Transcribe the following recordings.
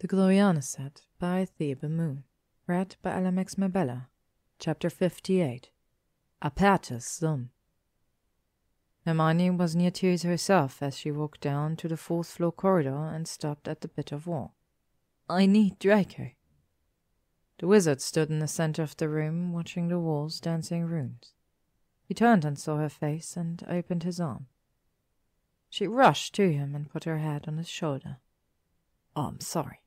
The Gloriana set by ThebeMoon. Read by LMX Mabella. Chapter 58. Apertus Sum. Hermione was near tears herself as she walked down to the fourth-floor corridor and stopped at the bit of wall. "I need Draco." The wizard stood in the center of the room, watching the walls dancing runes. He turned and saw her face and opened his arm. She rushed to him and put her head on his shoulder. "Oh, I'm sorry."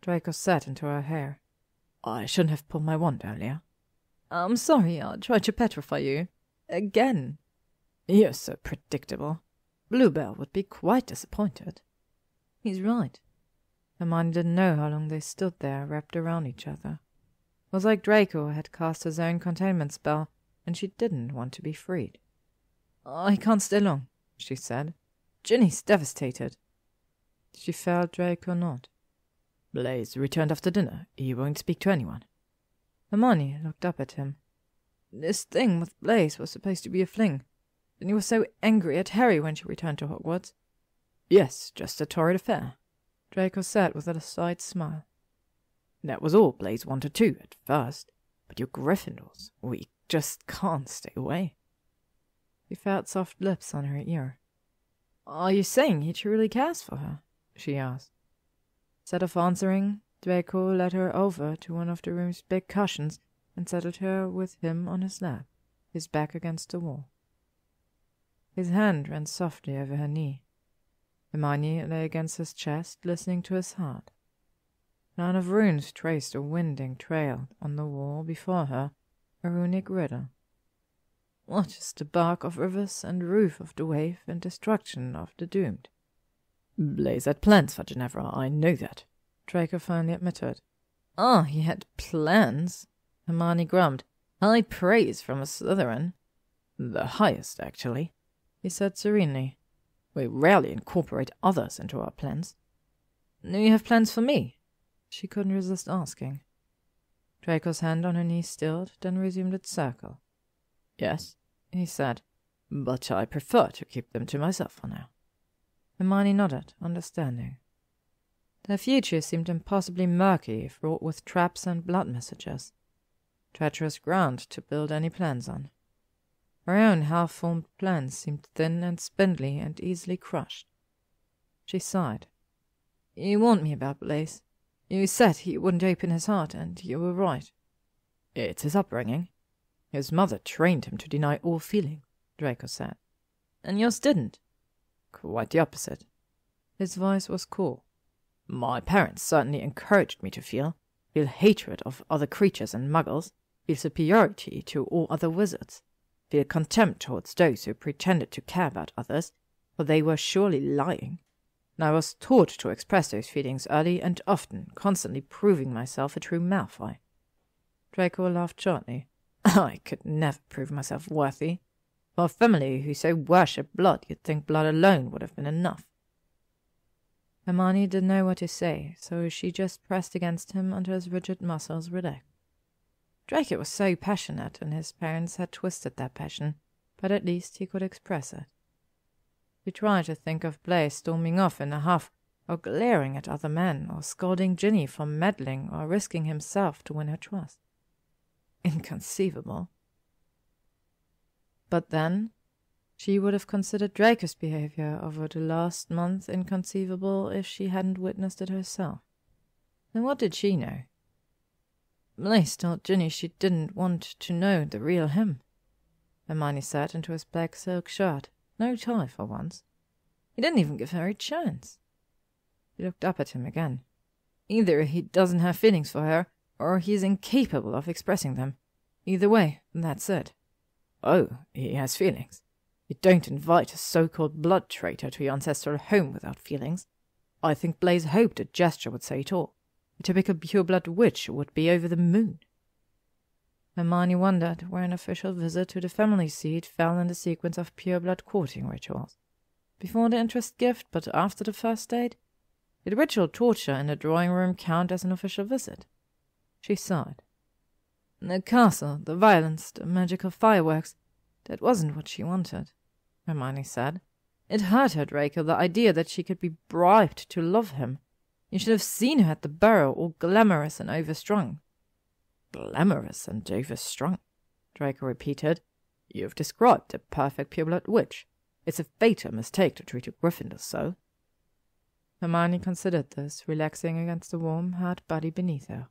Draco sat into her hair. "I shouldn't have pulled my wand earlier." "I'm sorry I tried to petrify you. Again." "You're so predictable. Bluebell would be quite disappointed." "He's right." Hermione didn't know how long they stood there, wrapped around each other. It was like Draco had cast his own containment spell, and she didn't want to be freed. "I can't stay long," she said. "Ginny's devastated." She felt Draco nod. "Blaise returned after dinner. He won't speak to anyone." Hermione looked up at him. "This thing with Blaise was supposed to be a fling. And he was so angry at Harry when she returned to Hogwarts." "Yes, just a torrid affair," Draco said with a slight smile. "That was all Blaise wanted too, at first. But you Gryffindors, we just can't stay away." He felt soft lips on her ear. "Are you saying he truly cares for her?" she asked. Instead of answering, Draco led her over to one of the room's big cushions and settled her with him on his lap, his back against the wall. His hand ran softly over her knee. Hermione lay against his chest, listening to his heart. A line of runes traced a winding trail on the wall before her, a runic riddle. "What is the bark of rivers and roof of the wave and destruction of the doomed?" "Blaise had plans for Ginevra, I know that," Draco finally admitted. "Ah, he had plans," Hermione grumbled. "High praise from a Slytherin." "The highest, actually," he said serenely. "We rarely incorporate others into our plans." "Do you have plans for me?" She couldn't resist asking. Draco's hand on her knee stilled, then resumed its circle. "Yes," he said, "but I prefer to keep them to myself for now." Hermione nodded, understanding. Their future seemed impossibly murky, fraught with traps and blood messages. Treacherous ground to build any plans on. Her own half-formed plans seemed thin and spindly and easily crushed. She sighed. "You warned me about Blaise. You said he wouldn't open his heart, and you were right." "It's his upbringing. His mother trained him to deny all feeling," Draco said. "And yours didn't?" "Quite the opposite." His voice was cool. "My parents certainly encouraged me to feel hatred of other creatures and muggles, feel superiority to all other wizards, feel contempt towards those who pretended to care about others, for they were surely lying. And I was taught to express those feelings early and often, constantly proving myself a true Malfoy." Draco laughed shortly. "I could never prove myself worthy. For a family who so worship blood, you'd think blood alone would have been enough." Hermione didn't know what to say, so she just pressed against him until his rigid muscles relaxed. Draco was so passionate, and his parents had twisted that passion, but at least he could express it. He tried to think of Blaise storming off in a huff, or glaring at other men, or scolding Ginny for meddling, or risking himself to win her trust. Inconceivable. But then, she would have considered Draco's behavior over the last month inconceivable if she hadn't witnessed it herself. Then what did she know? Blaise told Ginny she didn't want to know the real him. Hermione sat into his black silk shirt, no tie for once. He didn't even give her a chance. He looked up at him again. Either he doesn't have feelings for her, or he's incapable of expressing them. Either way, that's it. "Oh, he has feelings. You don't invite a so-called blood traitor to your ancestral home without feelings. I think Blaise hoped a gesture would say it all. A typical pure-blood witch would be over the moon." Hermione wondered where an official visit to the family seat fell in the sequence of pure-blood courting rituals. Before the interest gift, but after the first date? Did ritual torture in the drawing-room count as an official visit? She sighed. The castle, the violence, the magical fireworks, that wasn't what she wanted, Hermione said. It hurt her, Draco, the idea that she could be bribed to love him. You should have seen her at the Burrow, all glamorous and overstrung." "Glamorous and overstrung," Draco repeated. "You've described a perfect pupilate witch. It's a fatal mistake to treat a Gryffindor so." Hermione considered this, relaxing against the warm, hard body beneath her.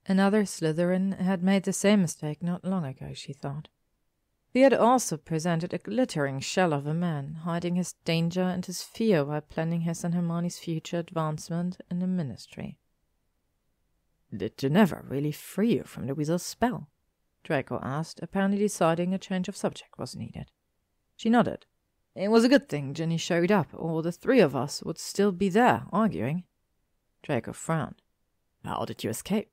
Another Slytherin had made the same mistake not long ago, she thought. He had also presented a glittering shell of a man, hiding his danger and his fear while planning his and Hermione's future advancement in the ministry. "Did Ginevra really free you from the weasel's spell?" Draco asked, apparently deciding a change of subject was needed. She nodded. "It was a good thing Ginny showed up, or the three of us would still be there, arguing." Draco frowned. "How did you escape?"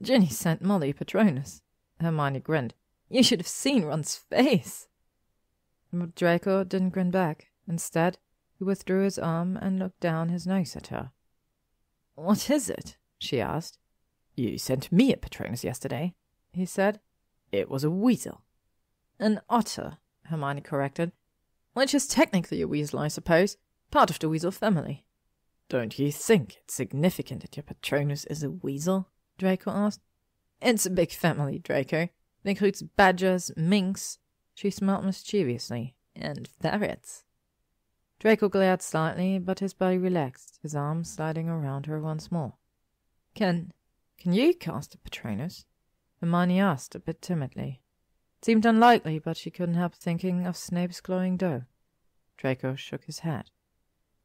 "Ginny sent Molly Patronus." Hermione grinned. "You should have seen Ron's face." But Draco didn't grin back. Instead, he withdrew his arm and looked down his nose at her. "What is it?" she asked. "You sent me a Patronus yesterday," he said. "It was a weasel." "An otter," Hermione corrected. "Which is technically a weasel, I suppose. Part of the weasel family." "Don't you think it's significant that your Patronus is a weasel?" Draco asked. "It's a big family, Draco. It includes badgers, minks," she smiled mischievously, "and ferrets." Draco glared slightly, but his body relaxed, his arms sliding around her once more. Can you cast a Patronus?" Hermione asked, a bit timidly. It seemed unlikely, but she couldn't help thinking of Snape's glowing dough. Draco shook his head.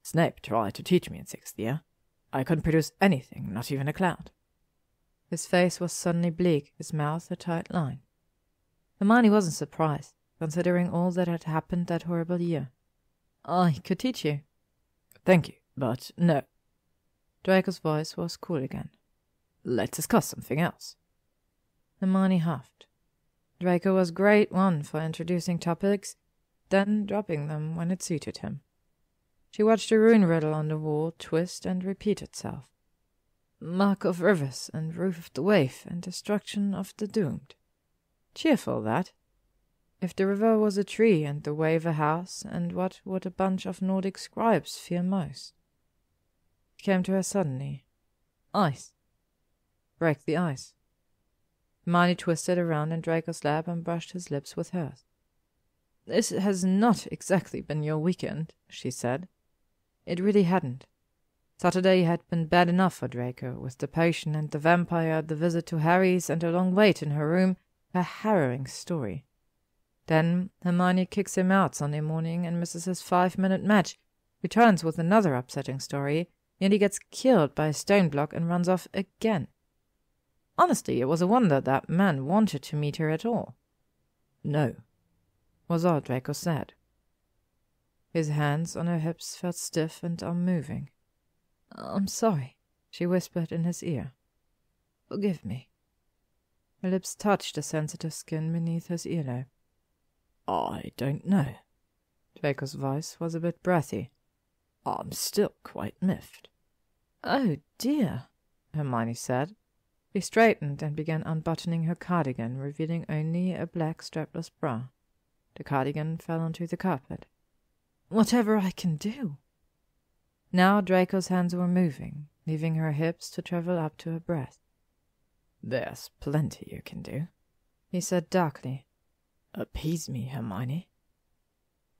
"Snape tried to teach me in 6th year. I couldn't produce anything, not even a cloud." His face was suddenly bleak, his mouth a tight line. Hermione wasn't surprised, considering all that had happened that horrible year. "I could teach you." "Thank you, but no." Draco's voice was cool again. "Let's discuss something else." Hermione huffed. Draco was great one for introducing topics, then dropping them when it suited him. She watched the rune riddle on the wall twist and repeat itself. "Mark of rivers and roof of the wave and destruction of the doomed." Cheerful, that. If the river was a tree and the wave a house, and what would a bunch of Nordic scribes fear most? It came to her suddenly. Ice. Break the ice. Hermione twisted around in Draco's lap and brushed his lips with hers. "This has not exactly been your weekend," she said. It really hadn't. Saturday had been bad enough for Draco, with the potion and the vampire, the visit to Harry's, and a long wait in her room, a harrowing story. Then Hermione kicks him out Sunday morning and misses his 5-minute match, returns with another upsetting story, nearly gets killed by a stone block and runs off again. Honestly, it was a wonder that man wanted to meet her at all. "No," was all Draco said. His hands on her hips felt stiff and unmoving. "I'm sorry," she whispered in his ear. "Forgive me." Her lips touched the sensitive skin beneath his earlobe. "I don't know." Draco's voice was a bit breathy. "I'm still quite miffed." "Oh, dear," Hermione said. She straightened and began unbuttoning her cardigan, revealing only a black strapless bra. The cardigan fell onto the carpet. "Whatever I can do." Now Draco's hands were moving, leaving her hips to travel up to her breast. "There's plenty you can do," he said darkly. "Appease me, Hermione."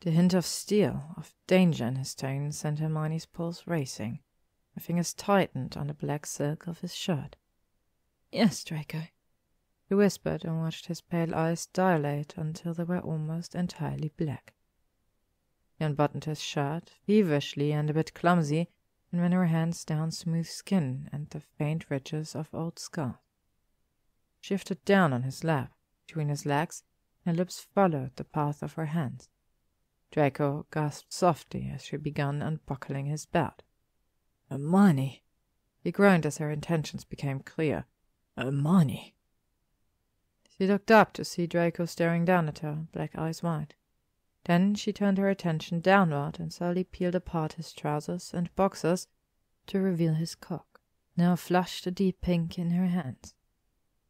The hint of steel, of danger in his tone, sent Hermione's pulse racing. Her fingers tightened on the black silk of his shirt. "Yes, Draco," he whispered and watched his pale eyes dilate until they were almost entirely black. He unbuttoned his shirt, feverishly and a bit clumsy, and ran her hands down smooth skin and the faint ridges of old scars. Shifted down on his lap, between his legs, and her lips followed the path of her hands. Draco gasped softly as she began unbuckling his belt. "Hermione!" He groaned as her intentions became clear. "Hermione!" She looked up to see Draco staring down at her, black eyes wide. Then she turned her attention downward and slowly peeled apart his trousers and boxers to reveal his cock, now flushed a deep pink in her hands.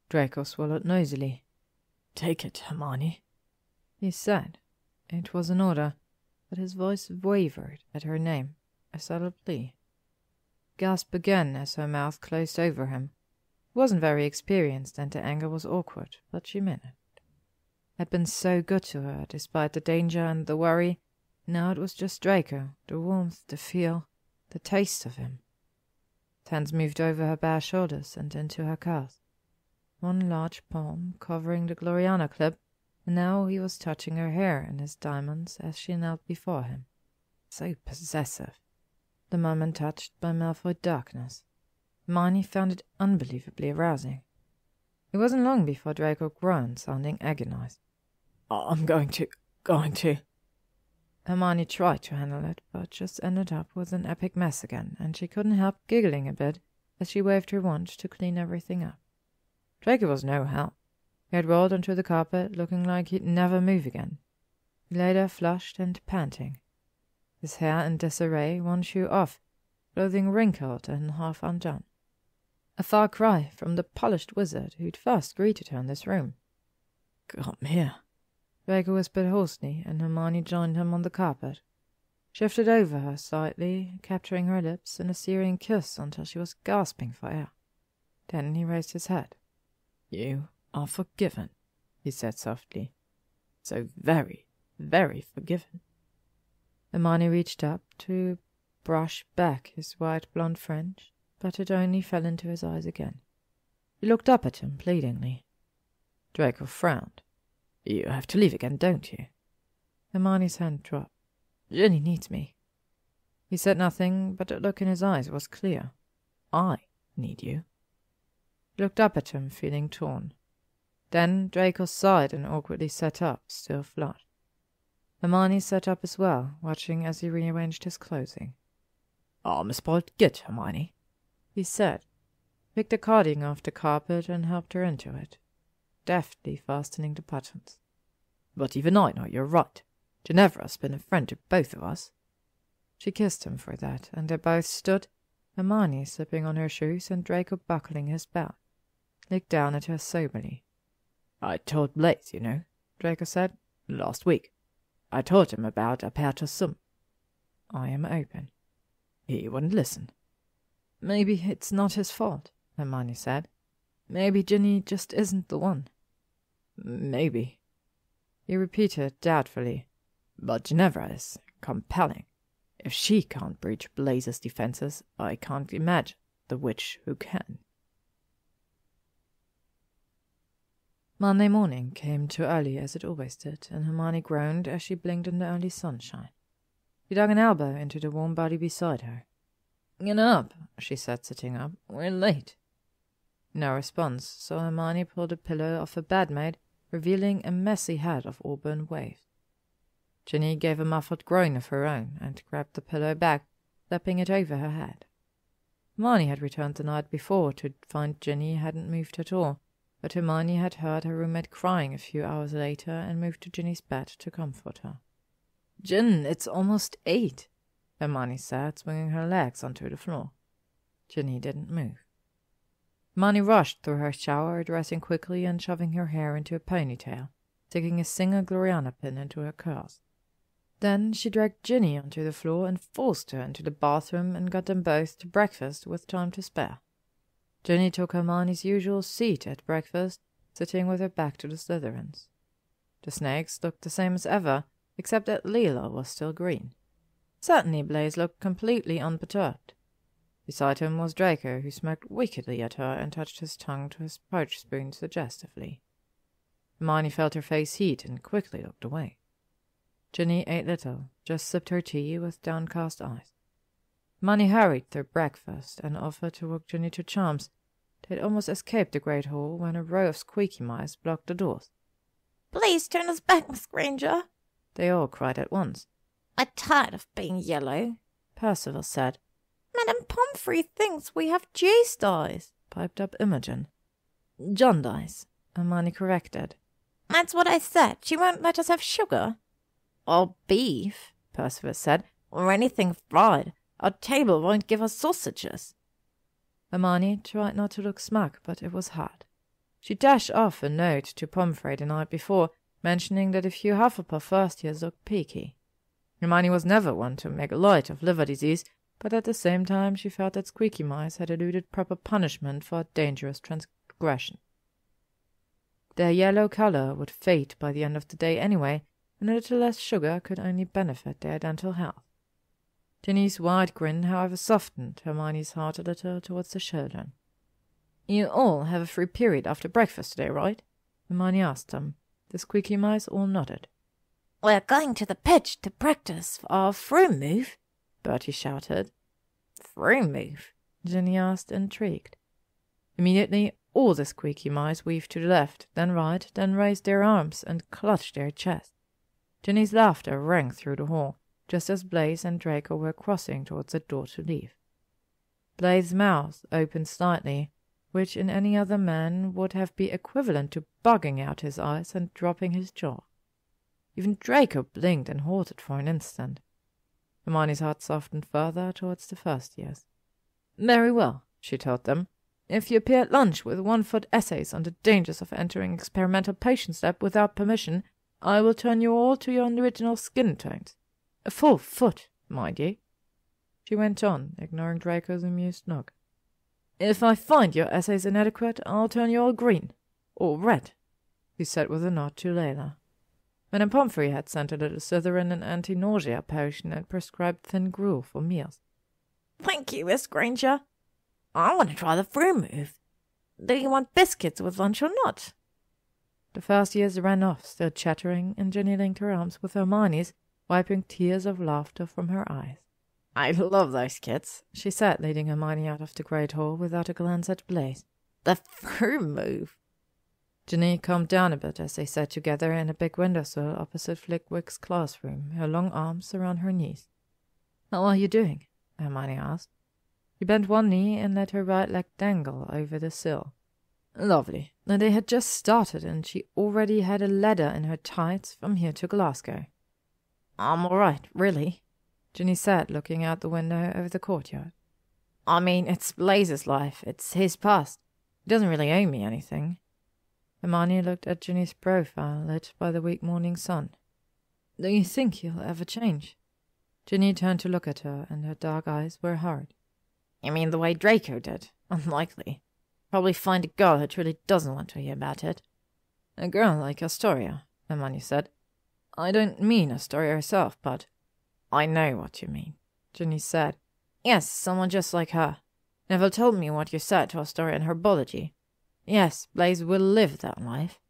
Draco swallowed noisily. "Take it, Hermione," he said. It was an order, but his voice wavered at her name, a subtle plea. gasped again as her mouth closed over him. He wasn't very experienced, and the anger was awkward, but she meant it. Had been so good to her, despite the danger and the worry. Now it was just Draco, the warmth, the feel, the taste of him. His hands moved over her bare shoulders and into her calves. One large palm covering the Gloriana clip, and now he was touching her hair in his diamonds as she knelt before him. So possessive. The moment touched by Malfoy darkness. Hermione found it unbelievably arousing. It wasn't long before Draco groaned, sounding agonized. I'm going to. Hermione tried to handle it, but just ended up with an epic mess again, and she couldn't help giggling a bit as she waved her wand to clean everything up. Draco was no help. He had rolled onto the carpet, looking like he'd never move again. He lay there flushed and panting, his hair in disarray, one shoe off, clothing wrinkled and half undone. A far cry from the polished wizard who'd first greeted her in this room. "Come here," Draco whispered hoarsely, and Hermione joined him on the carpet. Shifted over her slightly, capturing her lips in a searing kiss until she was gasping for air. Then he raised his head. "You are forgiven," he said softly. "So very, very forgiven." Hermione reached up to brush back his white blonde fringe, but it only fell into his eyes again. He looked up at him pleadingly. Draco frowned. "You have to leave again, don't you?" Hermione's hand dropped. "Ginny needs me." He said nothing, but the look in his eyes was clear. "I need you." He looked up at him, feeling torn. Then Draco sighed and awkwardly sat up, still flushed. Hermione sat up as well, watching as he rearranged his clothing. "I'm a spoiled git, Hermione," he said, picked a cardigan off the carpet and helped her into it, deftly fastening the buttons. "But even I know you're right. Ginevra's been a friend to both of us." She kissed him for that, and they both stood, Hermione slipping on her shoes and Draco buckling his belt. Looked down at her soberly. "I told Blaise, you know," Draco said, "last week. I told him about Apertus Sum." "I am open." "He wouldn't listen." "Maybe it's not his fault," Hermione said. "Maybe Ginny just isn't the one." "Maybe," he repeated doubtfully. "But Ginevra is compelling. If she can't breach Blaise's defenses, I can't imagine the witch who can." Monday morning came too early, as it always did, and Hermione groaned as she blinked in the early sunshine. She dug an elbow into the warm body beside her. "Get up," she said, sitting up. "We're late." No response, so Hermione pulled a pillow off her bedmate, revealing a messy head of auburn waves. Ginny gave a muffled groan of her own and grabbed the pillow back, slapping it over her head. Hermione had returned the night before to find Ginny hadn't moved at all, but Hermione had heard her roommate crying a few hours later and moved to Ginny's bed to comfort her. "Gin, it's almost 8, Hermione said, swinging her legs onto the floor. Ginny didn't move. Hermione rushed through her shower, dressing quickly and shoving her hair into a ponytail, sticking a single Gloriana pin into her curls. Then she dragged Ginny onto the floor and forced her into the bathroom and got them both to breakfast with time to spare. Ginny took Hermione's usual seat at breakfast, sitting with her back to the Slytherins. The snakes looked the same as ever, except that Leela was still green. Certainly Blaise looked completely unperturbed. Beside him was Draco, who smirked wickedly at her and touched his tongue to his porridge spoon suggestively. Hermione felt her face heat and quickly looked away. Ginny ate little, just sipped her tea with downcast eyes. Hermione hurried through breakfast and offered to walk Ginny to Charms. They'd almost escaped the great hall when a row of squeaky mice blocked the doors. "Please turn us back, Miss Granger," they all cried at once. "I'm tired of being yellow," Percival said. "Madame Pomfrey thinks we have juiced eyes," piped up Imogen. "Jaundice," Hermione corrected. "That's what I said. She won't let us have sugar." "Or beef," Percival said, "or anything fried. Our table won't give us sausages." Hermione tried not to look smug, but it was hard. She dashed off a note to Pomfrey the night before, mentioning that a few Hufflepuff first-years looked peaky. Hermione was never one to make light of liver disease, but at the same time she felt that Squeaky Mice had eluded proper punishment for a dangerous transgression. Their yellow color would fade by the end of the day anyway, and a little less sugar could only benefit their dental health. Ginny's wide grin, however, softened Hermione's heart a little towards the children. "You all have a free period after breakfast today, right?" Hermione asked them. The Squeaky Mice all nodded. "We're going to the pitch to practice for our Froom move," Bertie shouted. "Froom move?" Ginny asked, intrigued. Immediately, all the Squeaky Mice weaved to the left, then right, then raised their arms and clutched their chests. Ginny's laughter rang through the hall, just as Blaise and Draco were crossing towards the door to leave. Blaise's mouth opened slightly, which in any other man would have been equivalent to bugging out his eyes and dropping his jaw. Even Draco blinked and halted for an instant. Hermione's heart softened further towards the first years. "Very well," she told them. "If you appear at lunch with 1-foot essays on the dangers of entering experimental patient's lab without permission, I will turn you all to your original skin tones. A full foot, mind ye." She went on, ignoring Draco's amused look. "If I find your essays inadequate, I'll turn you all green. Or red," he said with a nod to Layla. Madame Pomfrey had sent a little Slytherin an anti-nausea potion and prescribed thin gruel for meals. "Thank you, Miss Granger. I want to try the Froom move. Do you want biscuits with lunch or not?" The first years ran off, still chattering, and Ginny linked her arms with Hermione's, wiping tears of laughter from her eyes. "I love those kids," she said, leading Hermione out of the great hall without a glance at Blaise. "The Froom move." Ginny calmed down a bit as they sat together in a big windowsill opposite Flickwick's classroom, her long arms around her knees. "How are you doing?" Hermione asked. She bent one knee and let her right leg dangle over the sill. Lovely. They had just started, and she already had a ladder in her tights from here to Glasgow. "I'm all right, really," Ginny said, looking out the window over the courtyard. "I mean, it's Blaise's life. It's his past. He doesn't really owe me anything." Hermione looked at Ginny's profile, lit by the weak morning sun. "Do you think he'll ever change?" Ginny turned to look at her, and her dark eyes were hard. "You mean the way Draco did? Unlikely. Probably find a girl who truly doesn't want to hear about it." "A girl like Astoria," Hermione said. "I don't mean Astoria herself, but—" "I know what you mean," Ginny said. "Yes, someone just like her. Neville told me what you said to Astoria in herbology. Yes, Blaise will live that life."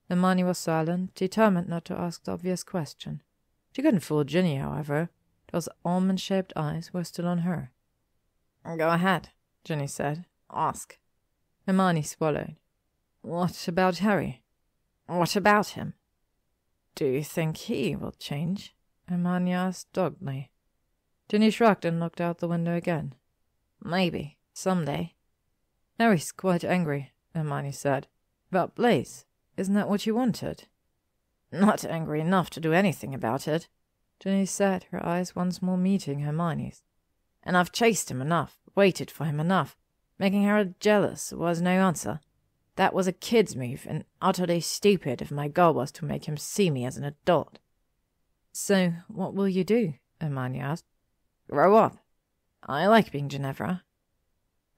Hermione was silent, determined not to ask the obvious question. She couldn't fool Ginny, however. Those almond-shaped eyes were still on her. "Go ahead," Ginny said. "Ask." Hermione swallowed. "What about Harry?" "What about him?" "Do you think he will change?" Hermione asked doggedly. Ginny shrugged and looked out the window again. "Maybe. Someday." "Harry's quite angry," Hermione said. "About Blaise. Isn't that what you wanted?" "Not angry enough to do anything about it," Ginny said, her eyes once more meeting Hermione's. "And I've chased him enough, waited for him enough. Making Harold jealous was no answer. That was a kid's move, and utterly stupid if my goal was to make him see me as an adult." "So, what will you do?" Hermione asked. "Grow up. I like being Ginevra."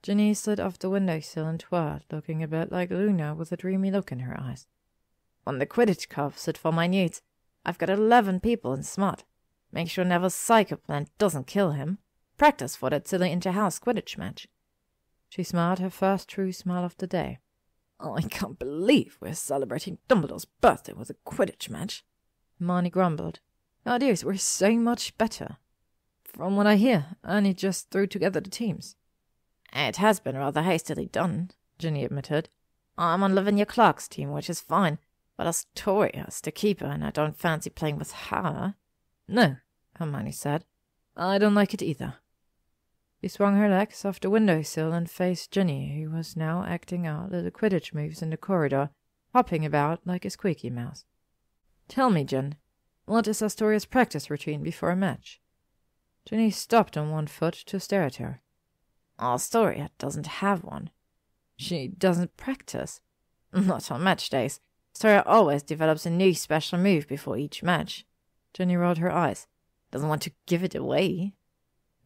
Ginny slid off the windowsill and twirled, looking a bit like Luna with a dreamy look in her eyes. "On the Quidditch Cup, sit for minutes. I've got 11 people in smart. Make sure Neville's psycho plant doesn't kill him. Practice for that silly inter-house Quidditch match." She smiled her first true smile of the day. "I can't believe we're celebrating Dumbledore's birthday with a Quidditch match," Hermione grumbled. "The ideas were so much better. From what I hear, Annie just threw together the teams." "It has been rather hastily done," Ginny admitted. "I'm on Lavinia Clark's team, which is fine, but Astoria's the keeper, and I don't fancy playing with her." "No," Hermione said. "I don't like it either." She swung her legs off the windowsill and faced Ginny, who was now acting out little Quidditch moves in the corridor, hopping about like a squeaky mouse. "Tell me, Gin, what is Astoria's practice routine before a match?" Ginny stopped on one foot to stare at her. "Astoria doesn't have one." "She doesn't practice?" "Not on match days. Astoria always develops a new special move before each match." Ginny rolled her eyes. "Doesn't want to give it away."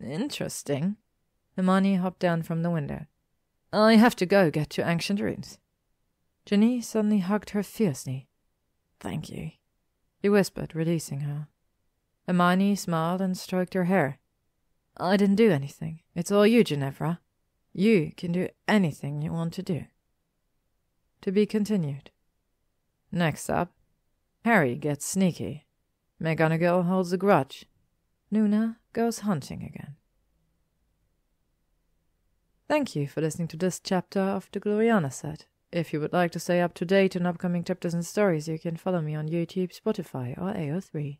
Interesting. Hermione hopped down from the window. I have to go get to ancient runes. Ginny suddenly hugged her fiercely. Thank you, he whispered, releasing her. Hermione smiled and stroked her hair. I didn't do anything. It's all you, Ginevra. You can do anything you want to do. To be continued. Next up, Harry gets sneaky. McGonagall holds a grudge. Luna goes hunting again. Thank you for listening to this chapter of the Gloriana set. If you would like to stay up to date on upcoming chapters and stories, you can follow me on YouTube, Spotify, or AO3.